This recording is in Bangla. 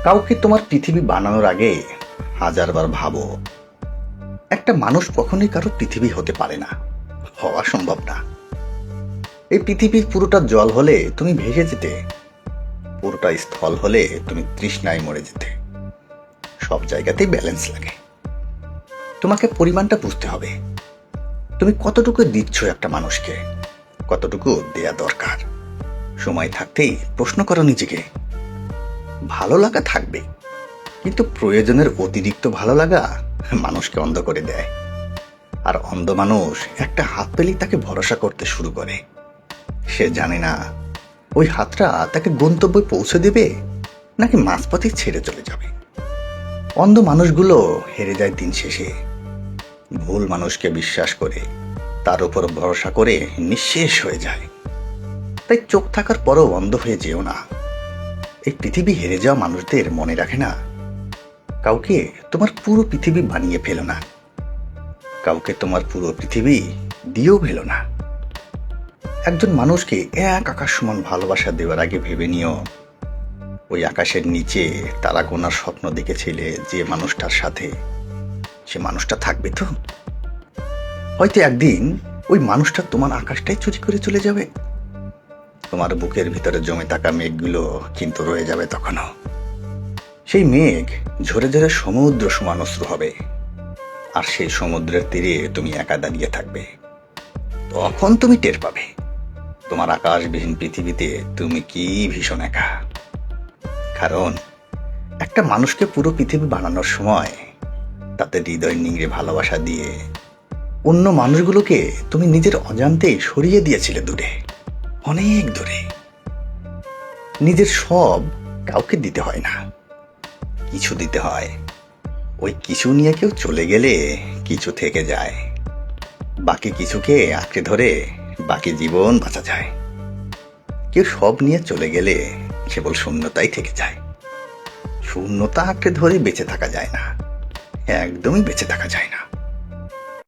কাউকে তোমার পৃথিবী বানানোর আগে হাজারবার ভাবো। একটা মানুষ কখনোই কারো পৃথিবী হতে পারে না, হওয়া সম্ভব না। এই পৃথিবীর পুরোটা জল হলে তুমি ভেসে যেতে, পুরোটা স্থল হলে তুমি তৃষ্ণায় মরে যেতে। সব জায়গাতেই ব্যালেন্স লাগে। তোমাকে পরিমাণটা বুঝতে হবে। তুমি কতটুকু দিচ্ছ একটা মানুষকে, কতটুকু দেয়া দরকার। সময় থাকতেই প্রশ্ন করো নিজেকে। ভালো লাগা থাকবে, কিন্তু প্রয়োজনের অতিরিক্ত ভালো লাগা মানুষকে অন্ধ করে দেয়। আর অন্ধ মানুষ একটা হাত পেলেই তাকে ভরসা করতে শুরু করে। সে জানে না ওই হাতটা তাকে গন্তব্যে পৌঁছে দেবে নাকি মাঝপথে ছেড়ে চলে যাবে। অন্ধ মানুষগুলো হেরে যায় দিন শেষে। ভুল মানুষকে বিশ্বাস করে, তার উপর ভরসা করে নিঃশেষ হয়ে যায়। তাই চোখ থাকার পরও অন্ধ হয়ে যেও না। এই পৃথিবী হেরে যাওয়া মানুষদের মনে রাখে না, কাউকে তোমার পুরো পৃথিবী বানিয়ে ফেলো না, কাউকে তোমার পুরো পৃথিবী দিয়েও ফেলো না। একজন মানুষকে এক আকাশ সমান ভালোবাসা দেওয়ার আগে ভেবে নিও, ওই আকাশের নিচে তারা গোনার স্বপ্ন দেখেছিলে যে মানুষটার সাথে, সে মানুষটা থাকবে তো? হয়তো একদিন ওই মানুষটা তোমার আকাশটাই চুরি করে চলে যাবে। তোমার বুকের ভিতরে জমে থাকা মেঘগুলো কিন্তু রয়ে যাবে তখনও। সেই মেঘ ঝরে ঝরে সমুদ্র সমান অশ্রু হবে। আর সেই সমুদ্রের তীরে তুমি একা দাঁড়িয়ে থাকবে। তখন তুমি টের পাবে তোমার আকাশবিহীন পৃথিবীতে তুমি কি ভীষণ একা। কারণ একটা মানুষকে পুরো পৃথিবী বানানোর সময় তাতে হৃদয় নিংড়ে ভালোবাসা দিয়ে অন্য মানুষগুলোকে তুমি নিজের অজান্তেই সরিয়ে দিয়েছিলে দূরে, অনেক দূরে। নিজের সব কাউকে দিতে হয় না, কিছু দিতে হয়। ওই কিছু নিয়ে কেউ চলে গেলে কিছু থেকে যায়। বাকি কিছুকে আঁকড়ে ধরে বাকি জীবন বাঁচা যায়। কেউ সব নিয়ে চলে গেলে কেবল শূন্যতাই থেকে যায়। শূন্যতা আঁকড়ে ধরে বেঁচে থাকা যায় না, একদমই বেঁচে থাকা যায় না।